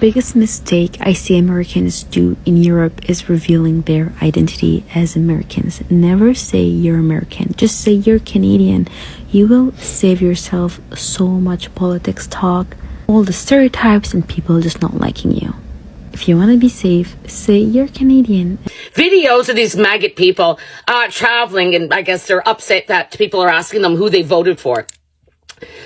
biggest mistake I see Americans do in Europe is revealing their identity as Americans. Never say you're American. Just say you're Canadian. You will save yourself so much politics talk, all the stereotypes, and people just not liking you. If you want to be safe, say you're Canadian. Videos of these MAGA people traveling, and I guess they're upset that people are asking them who they voted for.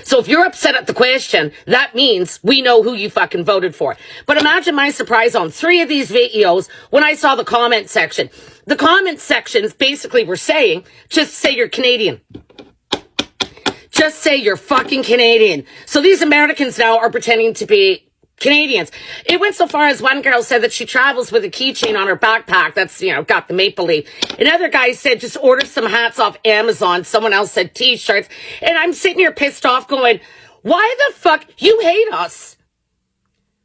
So if you're upset at the question, that means we know who you fucking voted for. But imagine my surprise on 3 of these videos when I saw the comment section. The comment sections basically were saying, just say you're Canadian. Just say you're fucking Canadian. So these Americans now are pretending to be Canadians. It went so far as one girl said that she travels with a keychain on her backpack that's, got the maple leaf. Another guy said just order some hats off Amazon. Someone else said t-shirts. And I'm sitting here pissed off going, why the fuck? You hate us.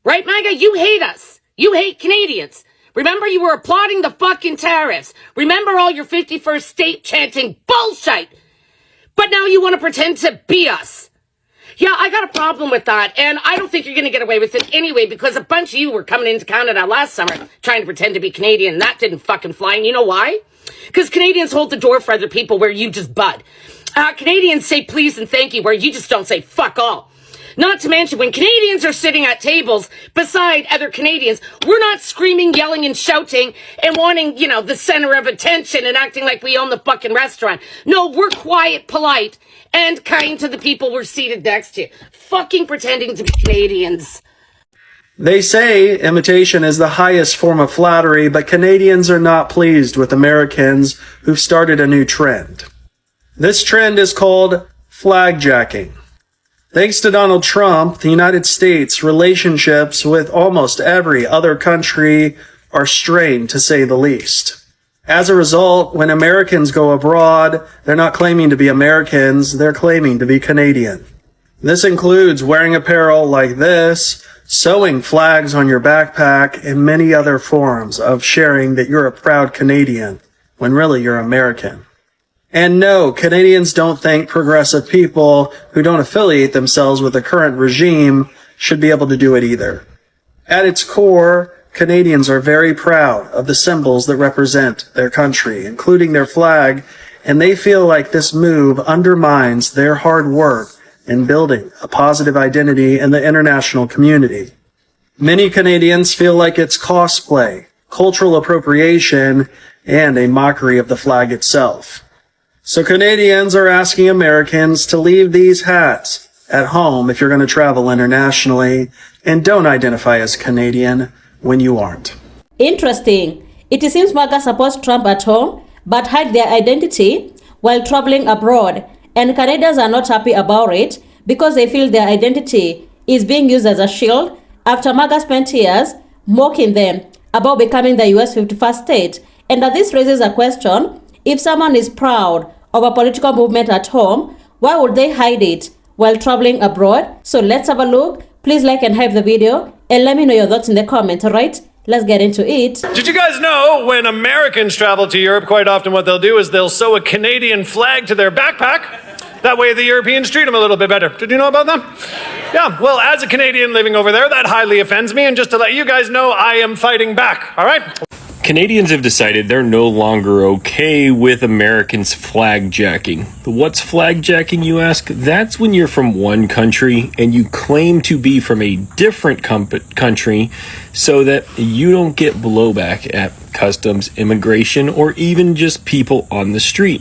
Right, MAGA? You hate us. You hate Canadians. Remember, you were applauding the fucking tariffs. Remember all your 51st state chanting bullshit. But now you want to pretend to be us. Yeah, I got a problem with that, and I don't think you're going to get away with it anyway, because a bunch of you were coming into Canada last summer trying to pretend to be Canadian, and that didn't fucking fly, and you know why? Because Canadians hold the door for other people where you just bud. Canadians say please and thank you where you just don't say fuck all. Not to mention, when Canadians are sitting at tables beside other Canadians, we're not screaming, yelling, and shouting and wanting, the center of attention and acting like we own the fucking restaurant. No, we're quiet, polite, and kind to the people we're seated next to. Fucking pretending to be Canadians. They say imitation is the highest form of flattery, but Canadians are not pleased with Americans who've started a new trend. This trend is called flagjacking. Thanks to Donald Trump, the United States' relationships with almost every other country are strained, to say the least. As a result, when Americans go abroad, they're not claiming to be Americans, they're claiming to be Canadian. This includes wearing apparel like this, sewing flags on your backpack, and many other forms of sharing that you're a proud Canadian, when really you're American. And no, Canadians don't think progressive people who don't affiliate themselves with the current regime should be able to do it either. At its core, Canadians are very proud of the symbols that represent their country, including their flag, and they feel like this move undermines their hard work in building a positive identity in the international community. Many Canadians feel like it's cosplay, cultural appropriation, and a mockery of the flag itself. So Canadians are asking Americans to leave these hats at home if you're going to travel internationally, and don't identify as Canadian when you aren't. Interesting. It seems MAGA supports Trump at home, but hide their identity while traveling abroad. And Canadians are not happy about it because they feel their identity is being used as a shield after MAGA spent years mocking them about becoming the US 51st state. And that this raises a question: if someone is proud of a political movement at home, why would they hide it while traveling abroad? So let's have a look. Please like and hype the video and let me know your thoughts in the comments, alright? Let's get into it. Did you guys know when Americans travel to Europe, quite often what they'll do is they'll sew a Canadian flag to their backpack? That way the Europeans treat them a little bit better. Did you know about that? Yeah, well, as a Canadian living over there, that highly offends me. And just to let you guys know, I am fighting back, all right? Canadians have decided they're no longer okay with Americans flagjacking. What's flagjacking, you ask? That's when you're from one country and you claim to be from a different country so that you don't get blowback at customs, immigration, or even just people on the street.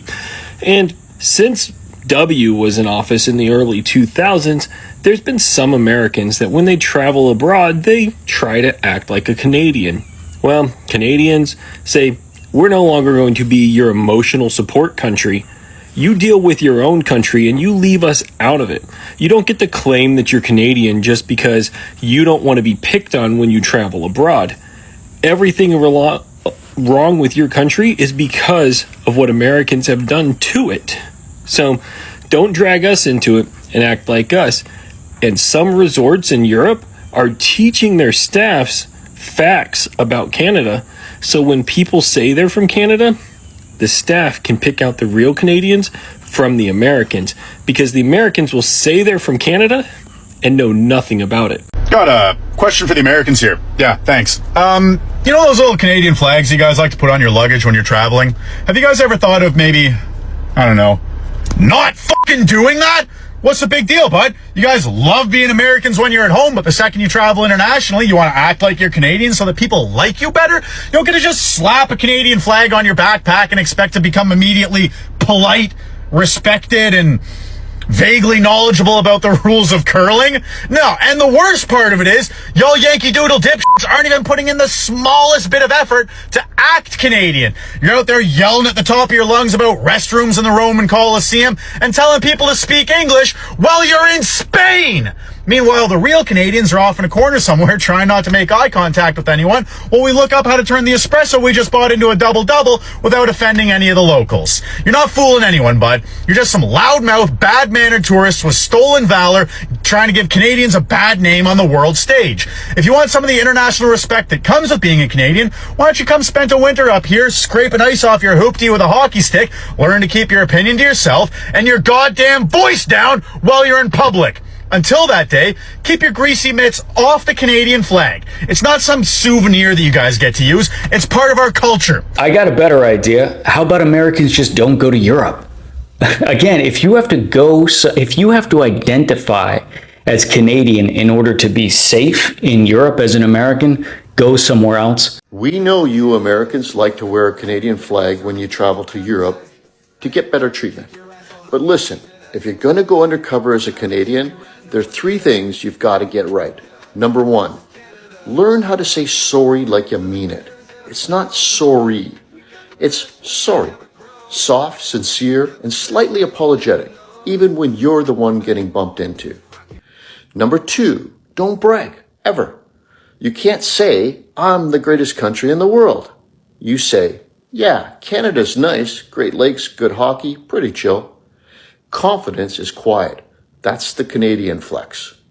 And since W was in office in the early 2000s, there's been some Americans that when they travel abroad, they try to act like a Canadian. Well, Canadians say, we're no longer going to be your emotional support country. You deal with your own country and you leave us out of it. You don't get to claim that you're Canadian just because you don't want to be picked on when you travel abroad. Everything wrong with your country is because of what Americans have done to it. So don't drag us into it and act like us. And some resorts in Europe are teaching their staffs facts about Canada, so when people say they're from Canada, the staff can pick out the real Canadians from the Americans, because the Americans will say they're from Canada and know nothing about it. Got a question for the Americans here. Yeah, thanks. You know those little Canadian flags you guys like to put on your luggage when you're traveling? Have you guys ever thought of maybe, I don't know, not fucking doing that? What's the big deal, bud? You guys love being Americans when you're at home, but the second you travel internationally, you want to act like you're Canadian so that people like you better? You don't get to just slap a Canadian flag on your backpack and expect to become immediately polite, respected, and vaguely knowledgeable about the rules of curling. No, and the worst part of it is, y'all Yankee Doodle dipshits aren't even putting in the smallest bit of effort to act Canadian. You're out there yelling at the top of your lungs about restrooms in the Roman Colosseum and telling people to speak English while you're in Spain. Meanwhile, the real Canadians are off in a corner somewhere trying not to make eye contact with anyone while we look up how to turn the espresso we just bought into a double-double without offending any of the locals. You're not fooling anyone, bud. You're just some loudmouth, bad-mannered tourists with stolen valor trying to give Canadians a bad name on the world stage. If you want some of the international respect that comes with being a Canadian, why don't you come spend a winter up here scraping ice off your hoopty with a hockey stick, learn to keep your opinion to yourself, and your goddamn voice down while you're in public. Until that day, keep your greasy mitts off the Canadian flag. It's not some souvenir that you guys get to use. It's part of our culture. I got a better idea. How about Americans just don't go to Europe? Again, if you have to identify as Canadian in order to be safe in Europe as an American, go somewhere else. We know you Americans like to wear a Canadian flag when you travel to Europe to get better treatment. But listen, if you're going to go undercover as a Canadian, there are 3 things you've got to get right. Number 1, learn how to say sorry like you mean it. It's not sorry. It's sorry. Soft, sincere, and slightly apologetic, even when you're the one getting bumped into. Number 2, don't brag, ever. You can't say, I'm the greatest country in the world. You say, yeah, Canada's nice, Great Lakes, good hockey, pretty chill. Confidence is quiet. That's the Canadian flex.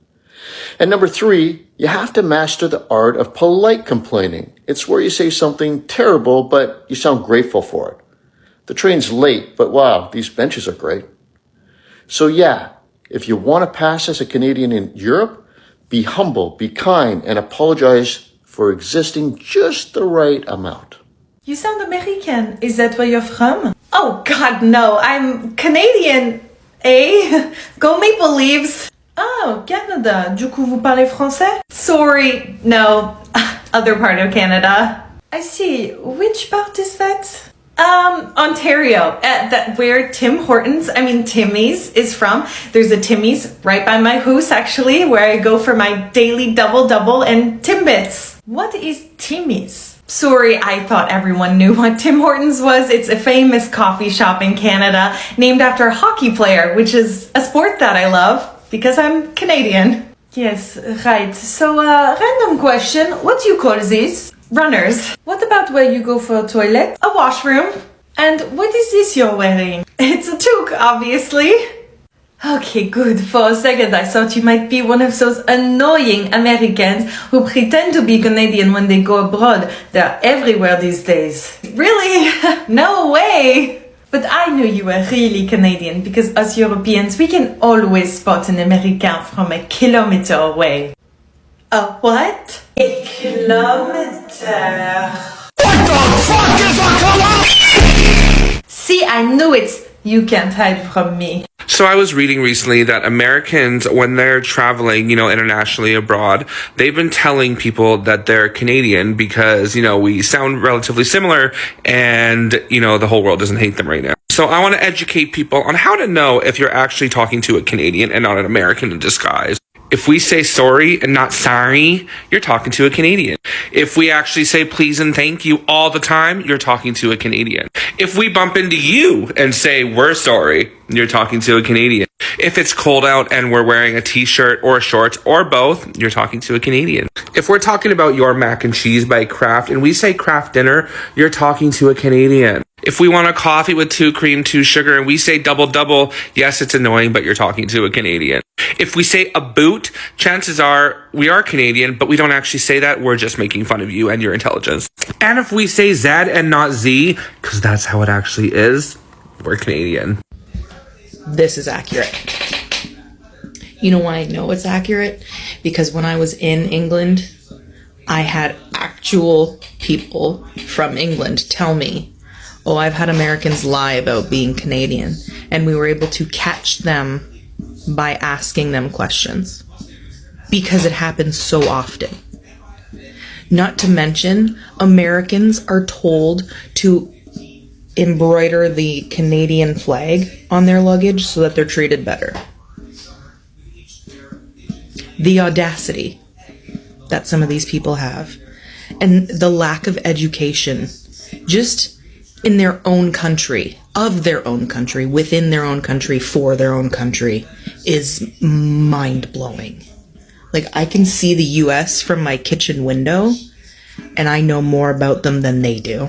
And number 3, you have to master the art of polite complaining. It's where you say something terrible, but you sound grateful for it. The train's late, but wow, these benches are great. So yeah, if you want to pass as a Canadian in Europe, be humble, be kind, and apologize for existing just the right amount. You sound American. Is that where you're from? Oh God, no. I'm Canadian. Eh? Go Maple Leafs. Oh, Canada. Du coup, vous parlez français? Sorry, no. Other part of Canada. I see. Which part is that? Ontario. Where Timmy's is from. There's a Timmy's right by my house, actually, where I go for my daily double and Timbits. What is Timmy's? Sorry, I thought everyone knew what Tim Hortons was. It's a famous coffee shop in Canada named after a hockey player, which is a sport that I love because I'm Canadian. Yes, right. So, random question. What do you call this? Runners. What about where you go for a toilet? A washroom. And what is this you're wearing? It's a toque, obviously. Okay, good. For a second, I thought you might be one of those annoying Americans who pretend to be Canadian when they go abroad. They're everywhere these days. Really? No way! But I knew you were really Canadian because us Europeans, we can always spot an American from a kilometer away. A what? A kilometer. What the fuck is a kilometer? See, I knew it. You can't hide from me. So I was reading recently that Americans, when they're traveling, internationally abroad, they've been telling people that they're Canadian because, we sound relatively similar and, the whole world doesn't hate them right now. So I want to educate people on how to know if you're actually talking to a Canadian and not an American in disguise. If we say sorry and not sorry, you're talking to a Canadian. If we actually say please and thank you all the time, you're talking to a Canadian. If we bump into you and say we're sorry, you're talking to a Canadian. If it's cold out and we're wearing a t-shirt or shorts or both, you're talking to a Canadian. If we're talking about your mac and cheese by Kraft and we say Kraft dinner, you're talking to a Canadian. If we want a coffee with 2 cream, 2 sugar, and we say double, yes, it's annoying, but you're talking to a Canadian. If we say a boot, chances are we are Canadian, but we don't actually say that. We're just making fun of you and your intelligence. And if we say Z and not Z, because that's how it actually is, we're Canadian. This is accurate. You know why I know it's accurate? Because when I was in England, I had actual people from England tell me, oh, I've had Americans lie about being Canadian. And we were able to catch them by asking them questions. Because it happens so often. Not to mention, Americans are told to embroider the Canadian flag on their luggage so that they're treated better. The audacity that some of these people have, and the lack of education, just in their own country, of their own country, within their own country, for their own country, is mind-blowing. Like, I can see the US from my kitchen window, and I know more about them than they do.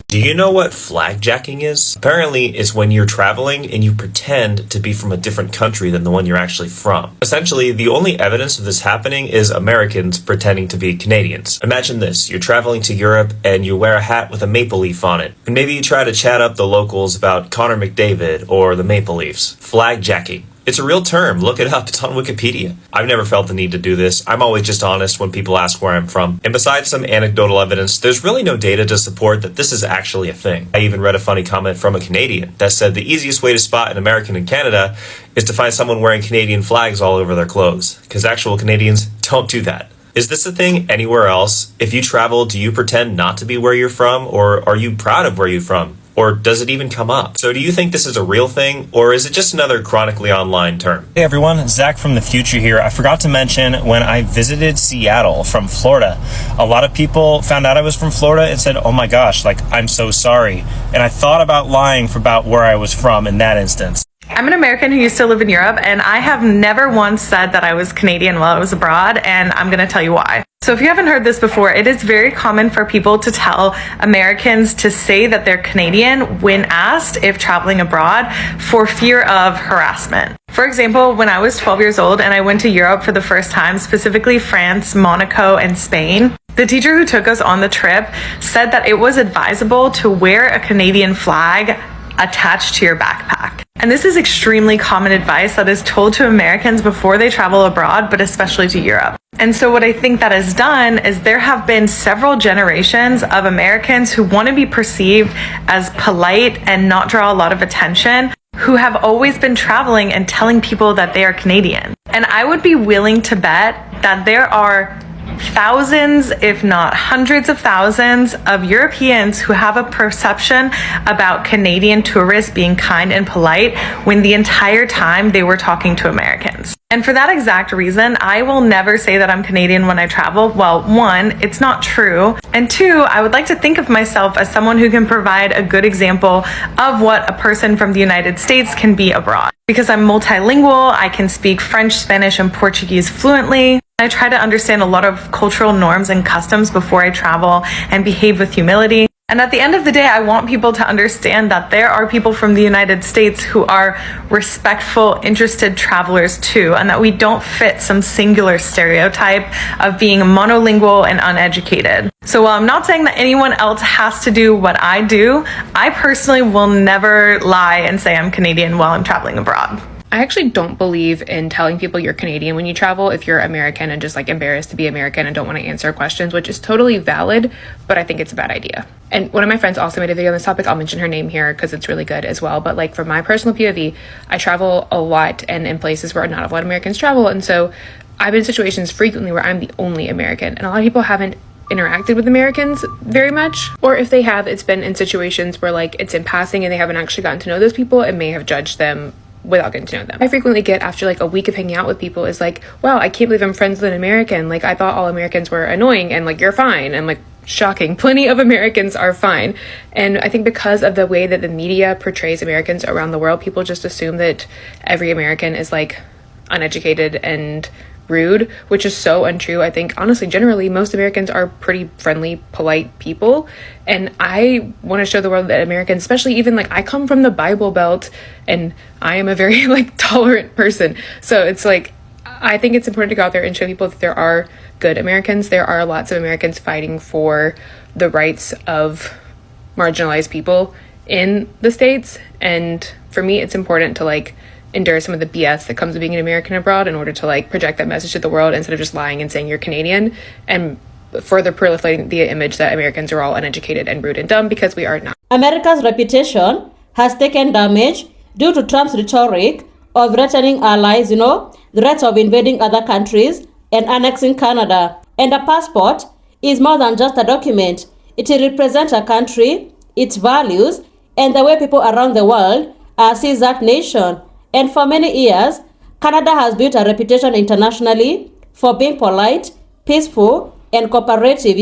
Do you know what flag jacking is? Apparently, it's when you're traveling and you pretend to be from a different country than the one you're actually from. Essentially, the only evidence of this happening is Americans pretending to be Canadians. Imagine this, you're traveling to Europe and you wear a hat with a maple leaf on it. And maybe you try to chat up the locals about Connor McDavid or the Maple Leafs. Flag jacking. It's a real term. Look it up. It's on Wikipedia. I've never felt the need to do this. I'm always just honest when people ask where I'm from. And besides some anecdotal evidence, there's really no data to support that this is actually a thing. I even read a funny comment from a Canadian that said the easiest way to spot an American in Canada is to find someone wearing Canadian flags all over their clothes, because actual Canadians don't do that. Is this a thing anywhere else? If you travel, do you pretend not to be where you're from, or are you proud of where you're from? Or does it even come up? So do you think this is a real thing, or is it just another chronically online term? Hey everyone, Zach from the future here. I forgot to mention when I visited Seattle from Florida, a lot of people found out I was from Florida and said, oh my gosh, like, I'm so sorry. And I thought about lying about where I was from in that instance. I'm an American who used to live in Europe, and I have never once said that I was Canadian while I was abroad, and I'm going to tell you why. So if you haven't heard this before, it is very common for people to tell Americans to say that they're Canadian when asked if traveling abroad for fear of harassment. For example, when I was 12 years old and I went to Europe for the first time, specifically France, Monaco, and Spain, the teacher who took us on the trip said that it was advisable to wear a Canadian flag attached to your backpack. And this is extremely common advice that is told to Americans before they travel abroad, but especially to Europe. And so what I think that has done is there have been several generations of Americans who want to be perceived as polite and not draw a lot of attention, who have always been traveling and telling people that they are Canadian. And I would be willing to bet that there are thousands, if not hundreds of thousands of Europeans who have a perception about Canadian tourists being kind and polite when the entire time they were talking to Americans. And for that exact reason, I will never say that I'm Canadian when I travel. Well, one, it's not true. And two, I would like to think of myself as someone who can provide a good example of what a person from the United States can be abroad. Because I'm multilingual, I can speak French, Spanish, and Portuguese fluently. I try to understand a lot of cultural norms and customs before I travel and behave with humility. And at the end of the day, I want people to understand that there are people from the United States who are respectful, interested travelers too, and that we don't fit some singular stereotype of being monolingual and uneducated. So while I'm not saying that anyone else has to do what I do, I personally will never lie and say I'm Canadian while I'm traveling abroad. I actually don't believe in telling people you're Canadian when you travel if you're American and just like embarrassed to be American and don't want to answer questions, which is totally valid, but I think it's a bad idea. And one of my friends also made a video on this topic. I'll mention her name here because it's really good as well. But like from my personal POV, I travel a lot and in places where not a lot of Americans travel. And so I've been in situations frequently where I'm the only American, and a lot of people haven't interacted with Americans very much, or if they have, it's been in situations where like it's in passing and they haven't actually gotten to know those people and may have judged them without getting to know them. I frequently get after like a week of hanging out with people is like, wow, I can't believe I'm friends with an American. Like I thought all Americans were annoying and like you're fine. And like shocking, plenty of Americans are fine. And I think because of the way that the media portrays Americans around the world, people just assume that every American is like uneducated and rude, which is so untrue. I think honestly, generally, most Americans are pretty friendly, polite people. And I want to show the world that Americans, especially even like I come from the Bible Belt and I am a very like tolerant person. So it's like, I think it's important to go out there and show people that there are good Americans. There are lots of Americans fighting for the rights of marginalized people in the States. And for me, it's important to like endure some of the BS that comes with being an American abroad in order to like project that message to the world instead of just lying and saying you're Canadian and further proliferating the image that Americans are all uneducated and rude and dumb, because we are not. America's reputation has taken damage due to Trump's rhetoric of threatening allies, threats of invading other countries and annexing Canada. And a passport is more than just a document. It represents a country, its values, and the way people around the world see that nation. And for many years, Canada has built a reputation internationally for being polite, peaceful, and cooperative.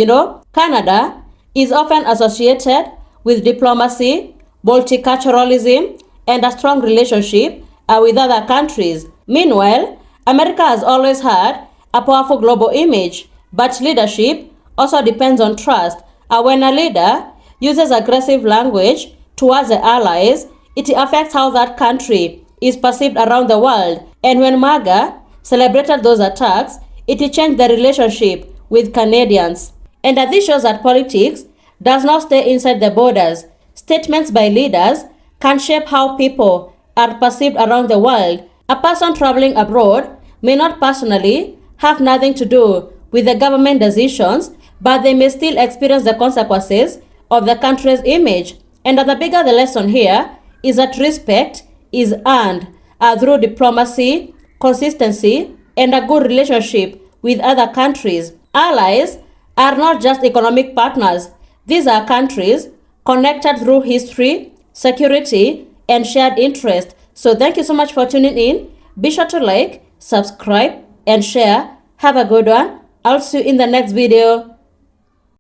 Canada is often associated with diplomacy, multiculturalism, and a strong relationship with other countries. Meanwhile, America has always had a powerful global image, but leadership also depends on trust. When a leader uses aggressive language towards the allies, it affects how that country is perceived around the world. And when MAGA celebrated those attacks, it changed the relationship with Canadians. And this shows that politics does not stay inside the borders. Statements by leaders can shape how people are perceived around the world. A person traveling abroad may not personally have nothing to do with the government decisions, but they may still experience the consequences of the country's image. And the bigger the lesson here is that respect is earned through diplomacy, consistency, and a good relationship with other countries. Allies are not just economic partners. These are countries connected through history, security, and shared interest. So thank you so much for tuning in. Be sure to like, subscribe, and share. Have a good one. I'll see you in the next video.